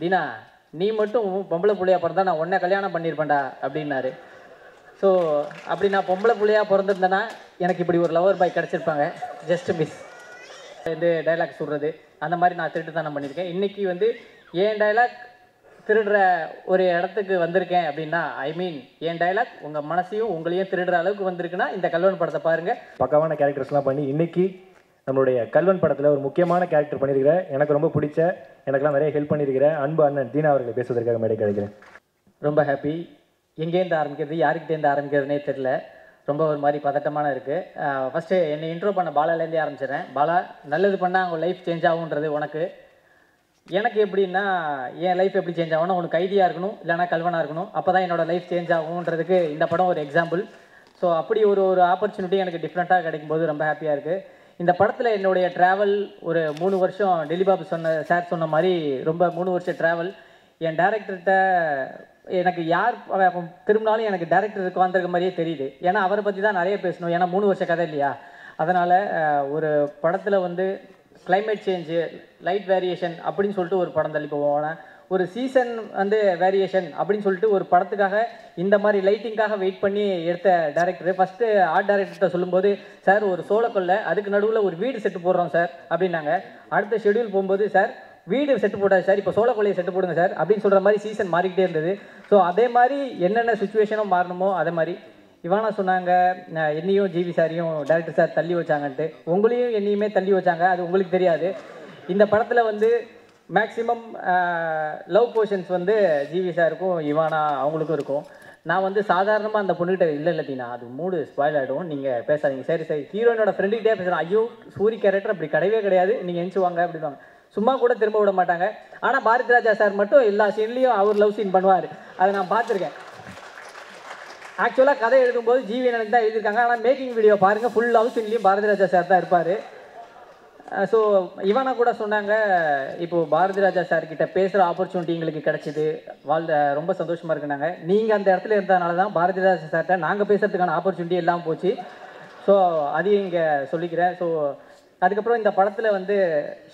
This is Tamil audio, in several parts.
தீனா நீ மட்டும் பொம்பளை புள்ளையா பிறந்தா நான் உன்னை கல்யாணம் பண்ணியிருப்பேன்டா அப்படின்னாரு. ஸோ அப்படி நான் பொம்பளை புள்ளையாக பிறந்திருந்தேன்னா எனக்கு இப்படி ஒரு லவர் பாய் கிடச்சிருப்பாங்க. ஜஸ்ட் மிஸ் இது டைலாக் சொல்கிறது அந்த மாதிரி நான் திருட்டுத்தனம் பண்ணியிருக்கேன். இன்றைக்கி வந்து என் டைலாக் திருடுற ஒரு இடத்துக்கு வந்திருக்கேன் அப்படின்னா, ஐ மீன் என் டைலாக் உங்கள் மனசையும் உங்களையும் திருடுற அளவுக்கு வந்திருக்குன்னா இந்த கல்வன் படத்தை பாருங்கள். பக்காவான கேரக்டர்ஸ்லாம் பண்ணி இன்றைக்கி நம்மளுடைய கல்வன் படத்தில் ஒரு முக்கியமான கேரக்டர் பண்ணியிருக்கிற, எனக்கு ரொம்ப பிடிச்ச, எனக்கெல்லாம் நிறைய ஹெல்ப் பண்ணியிருக்கிற அன்பு அண்ணன் தீனா அவர்களை பேசுவதற்காக மேடை கிடைக்கிறேன். ரொம்ப ஹாப்பி. எங்கேருந்து ஆரம்பிக்கிறது யாருக்கிட்டேருந்து ஆரம்பிக்கிறதுனே தெரில. ரொம்ப ஒரு மாதிரி பதட்டமான இருக்குது. ஃபஸ்ட்டு என்னை இன்ட்ரோ பண்ண பாலாலேருந்தே ஆரம்பிச்சிடறேன். பாலா, நல்லது பண்ணால் அவங்க லைஃப் சேஞ்ச் ஆகுன்றது உனக்கு. எனக்கு எப்படின்னா என் லைஃப் எப்படி சேஞ்ச் ஆகும்னா, உனக்கு கைதியாக இருக்கணும் இல்லைனா கல்வனாக இருக்கணும், அப்போ தான் என்னோடய லைஃப் சேஞ்ச் ஆகுன்றதுக்கு இந்த படம் ஒரு எக்ஸாம்பிள். ஸோ அப்படி ஒரு ஆப்பர்ச்சுனிட்டி எனக்கு டிஃப்ரெண்ட்டாக கிடைக்கும்போது ரொம்ப ஹாப்பியாக இருக்குது. இந்த படத்தில் என்னுடைய ட்ராவல் ஒரு 3 வருஷம் டெலிபாபு சார் சொன்ன மாதிரி ரொம்ப 3 வருஷம் ட்ராவல். என் டேரக்டர்கிட்ட எனக்கு யார் திரும்பினாலும் எனக்கு டேரக்டர் உட்காந்துருக்க மாதிரியே தெரியுது. ஏன்னா அவரை பற்றி தான் நிறைய பேசணும். ஏன்னா 3 வருஷ கதை இல்லையா. அதனால் ஒரு படத்தில் வந்து கிளைமேட் சேஞ்சு, லைட் வேரியேஷன் அப்படின்னு சொல்லிட்டு ஒரு படம் தள்ளி போவோம். ஒரு சீசன் வந்து வேரியேஷன் அப்படின்னு சொல்லிட்டு ஒரு படத்துக்காக இந்த மாதிரி லைட்டிங்காக வெயிட் பண்ணி எடுத்த டேரக்டர். ஃபஸ்ட்டு ஆர்ட் டேரக்டர்கிட்ட சொல்லும்போது, சார் ஒரு சோளக்கொல்லை அதுக்கு நடுவில் ஒரு வீடு செட்டு போடுறோம் சார் அப்படின்னாங்க. அடுத்த ஷெடியூல் போகும்போது, சார் வீடு செட்டு போடாது சார், இப்போ சோளக்கொல்லையை செட்டு போடுங்க சார் அப்படின்னு சொல்கிற மாதிரி சீசன் மாறிக்கிட்டே இருந்தது. ஸோ அதே மாதிரி என்னென்ன சுச்சுவேஷனும் மாறணுமோ அதே மாதிரி இவானா சொன்னாங்க, என்னையும் ஜிவி சாரையும் டேரக்டர் சார் தள்ளி வச்சாங்கன்ட்டு. உங்களையும் என்னையுமே தள்ளி வச்சாங்க, அது உங்களுக்கு தெரியாது. இந்த படத்தில் வந்து மேக்ஸிமம் லவ் போர்ஷன்ஸ் வந்து ஜிவி சாருக்கும் இவானா அவங்களுக்கும் இருக்கும். நான் வந்து சாதாரணமாக அந்த பொண்ணுகிட்ட இல்லை தீனா அது மூடு ஸ்பாயில் ஆகிடும், நீங்கள் பேசாதீங்க. சரி சரி, ஹீரோயினோட ஃப்ரெண்டுகிட்டே பேசுகிறேன். ஐயோ சூரி கேரக்டர் அப்படி கிடையவே கிடையாது, நீங்கள் எஞ்சுவாங்க அப்படின்வாங்க. சும்மா கூட திரும்ப விட மாட்டாங்க. ஆனால் பாரதி ராஜா சார் மட்டும் எல்லா சீன்லேயும் அவர் லவ் சீன் பண்ணுவார். அதை நான் பார்த்துருக்கேன். ஆக்சுவலாக கதை எழுதும்போது ஜிவி எனக்கு தான் எழுதியிருக்காங்க. ஆனால் மேக்கிங் வீடியோ பாருங்கள், full love சீன்லேயும் Bharathi Raja sir தான் இருப்பார். ஸோ இவனா கூட சொன்னாங்க, இப்போது பாரதி ராஜா சார்கிட்ட பேசுகிற ஆப்பர்ச்சுனிட்டி எங்களுக்கு கிடச்சிது, ரொம்ப சந்தோஷமாக இருக்குனாங்க. நீங்கள் அந்த இடத்துல இருந்ததுனால தான் பாரதி ராஜா சார்கிட்ட நாங்கள் பேசுகிறதுக்கான ஆப்பர்ச்சுனிட்டி எல்லாம் போச்சு. ஸோ அதையும் இங்கே சொல்லிக்கிறேன். ஸோ அதுக்கப்புறம் இந்த படத்தில் வந்து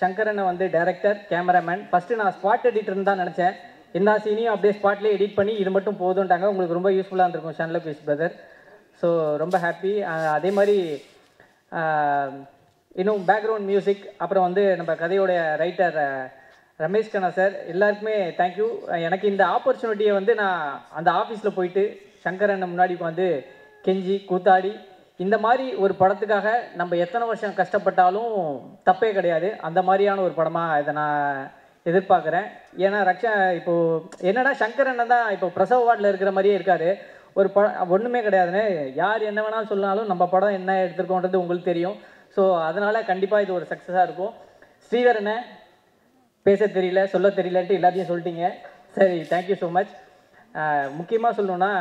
சங்கரனை வந்து டைரக்டர், கேமராமேன். ஃபஸ்ட்டு நான் ஸ்பாட் எடிட்டர்னு தான் நினச்சேன். எல்லா சீனையும் அப்படியே ஸ்பாட்லேயே எடிட் பண்ணி இது மட்டும் போதுன்ட்டாங்க. உங்களுக்கு ரொம்ப யூஸ்ஃபுல்லாக இருந்திருக்கும் ஷான்லோ பீஸ் பிரதர். ஸோ ரொம்ப ஹாப்பி. அதே மாதிரி இன்னும் பேக்ரவுண்ட் மியூசிக், அப்புறம் வந்து நம்ம கதையோடைய ரைட்டர் ரமேஷ் கண்ணா சார், எல்லாருக்குமே தேங்க்யூ. எனக்கு இந்த ஆப்பர்ச்சுனிட்டியை வந்து நான் அந்த ஆஃபீஸில் போயிட்டு சங்கரன் முன்னாடி வந்து கெஞ்சி கூத்தாடி இந்த மாதிரி ஒரு படத்துக்காக நம்ம எத்தனை வருஷம் கஷ்டப்பட்டாலும் தப்பே கிடையாது. அந்த மாதிரியான ஒரு படமாக இதை நான் எதிர்பார்க்குறேன். ஏன்னா இப்போது என்னென்னா சங்கரன் தான் இப்போ பிரசவ வார்டில் இருக்கிற மாதிரியே இருக்கார். ஒரு ஒன்றுமே கிடையாதுன்னு யார் என்ன வேணாலும் சொன்னாலும் நம்ம படம் என்ன எடுத்துருக்கோன்றது உங்களுக்கு தெரியும். ஸோ அதனால் கண்டிப்பாக இது ஒரு சக்ஸஸாக இருக்கும். ஸ்ரீதரனை பேச தெரியல, சொல்ல தெரியலன்ட்டு எல்லாத்தையும் சொல்லிட்டீங்க. சரி, தேங்க்யூ ஸோ மச். முக்கியமாக சொல்லணுன்னா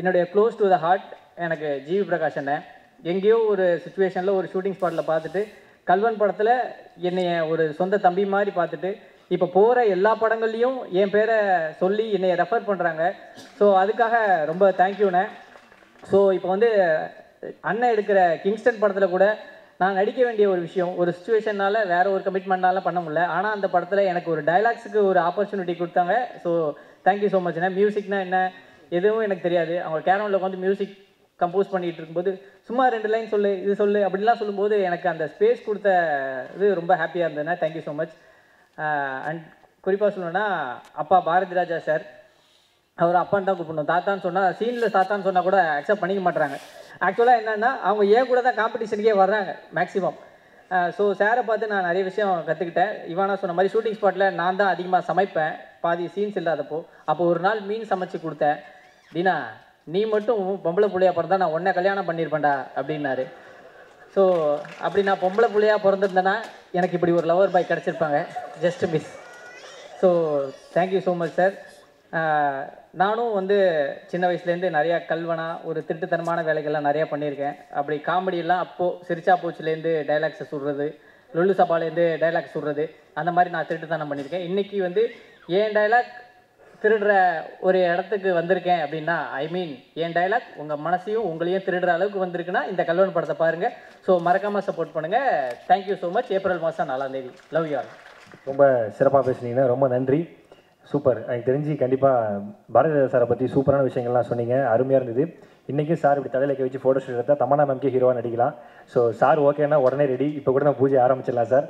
என்னுடைய க்ளோஸ் டு த ஹார்ட் எனக்கு ஜிவி பிரகாஷ் அண்ணன். எங்கேயோ ஒரு சுச்சுவேஷனில் ஒரு ஷூட்டிங் ஸ்பாட்டில் பார்த்துட்டு கல்வன் படத்தில் என்னைய ஒரு சொந்த தம்பி மாதிரி பார்த்துட்டு இப்போ போகிற எல்லா படங்கள்லேயும் என் பேரை சொல்லி என்னைய ரெஃபர் பண்ணுறாங்க. ஸோ அதுக்காக ரொம்ப தேங்க்யூண்ணே. ஸோ இப்போ வந்து அண்ணன் எடுக்கிற கிங்ஸ்டன் படத்தில் கூட நான் நடிக்க வேண்டிய ஒரு விஷயம், ஒரு சுச்சுவேஷனால் வேறு ஒரு கமிட்மெண்ட்னால பண்ண முடியல. ஆனால் அந்த படத்தில் எனக்கு ஒரு டைலாக்ஸுக்கு ஒரு ஆப்பர்ச்சுனிட்டி கொடுத்தாங்க. ஸோ தேங்க்யூ ஸோ மச்ண்ணே. மியூசிக்னா என்ன எதுவும் எனக்கு தெரியாது. அவங்க கேரமில் உட்காந்து மியூசிக் கம்போஸ் பண்ணிகிட்டு இருக்கும்போது சும்மா 2 லைன் சொல்லு, இது சொல்லு அப்படின்லாம் சொல்லும்போது எனக்கு அந்த ஸ்பேஸ் கொடுத்த இது ரொம்ப ஹாப்பியாக இருந்ததுண்ணே. Thank you so much. அண்ட் குறிப்பாக சொல்லணுன்னா அப்பா பாரதி ராஜா சார், அவர் அப்பான்னு தான் கூப்பிடணும். தாத்தான்னு சொன்னால் சீனில் தாத்தான்னு சொன்னால் கூட அக்செப்ட் பண்ணிக்க மாட்டுறாங்க. ஆக்சுவலாக என்னென்னா அவங்க ஏன் கூட தான் காம்படிஷனுக்கே வர்றாங்க மேக்ஸிமம். ஸோ சாரை பார்த்து நான் நிறைய விஷயம் கற்றுக்கிட்டேன். இவானா சொன்ன மாதிரி ஷூட்டிங் ஸ்பாட்டில் நான் தான் அதிகமாக சமைப்பேன், பாதி சீன்ஸ் இல்லாதப்போ. அப்போ ஒரு நாள் மீன் சமைச்சு கொடுத்தேன். தீனா நீ மட்டும் பொம்பளை புள்ளையாக பிறந்தா நான் உன்னை கல்யாணம் பண்ணியிருப்பேன்டா அப்படின்னாரு. ஸோ அப்படி நான் பொம்பளை புள்ளையாக பிறந்திருந்தேன்னா எனக்கு இப்படி ஒரு லவர் பாய் கிடச்சிருப்பாங்க. Just miss. So thank you so much sir. நானும் வந்து சின்ன வயசுலேருந்து நிறையா கல்வனா ஒரு திருட்டுத்தனமான வேலைகள்லாம் நிறையா பண்ணியிருக்கேன். அப்படி காமெடியெல்லாம் அப்போது சிரிச்சா போச்சுலேருந்து டைலாக்ஸை சொல்கிறது, லொல்லு சபாலேருந்து டைலாக்ஸ் சொல்கிறது, அந்த மாதிரி நான் திருட்டுத்தனம் பண்ணியிருக்கேன். இன்றைக்கி வந்து என் டைலாக் திருடுற ஒரு இடத்துக்கு வந்திருக்கேன் அப்படின்னா, ஐ மீன் என் டைலாக் உங்கள் மனசையும் உங்களையும் திருடுற அளவுக்கு வந்திருக்குன்னா இந்த கல்வன் படத்தை பாருங்கள். ஸோ மறக்காமல் சப்போர்ட் பண்ணுங்கள். Thank you so much. ஏப்ரல் மாதம் 4ஆம் தேதி. Love you all. ரொம்ப சிறப்பாக பேசுனீங்கன்னா ரொம்ப நன்றி. சூப்பர். எனக்கு தெரிஞ்சு கண்டிப்பாக பாரதிராஜா சாரை பற்றி சூப்பரான விஷயங்கள்லாம் சொன்னீங்க, அருமையாக இருந்தது. இன்றைக்கும் சார் இப்படி தலையில் வச்சு ஃபோட்டோ ஷூட் எடுத்தால் தமன்னா மேம்கே ஹீரோவாக நடிக்கலாம். ஸோ சார் ஓகேன்னா உடனே ரெடி, இப்போ கூட நான் பூஜை ஆரம்பிச்சிடலாம் சார்.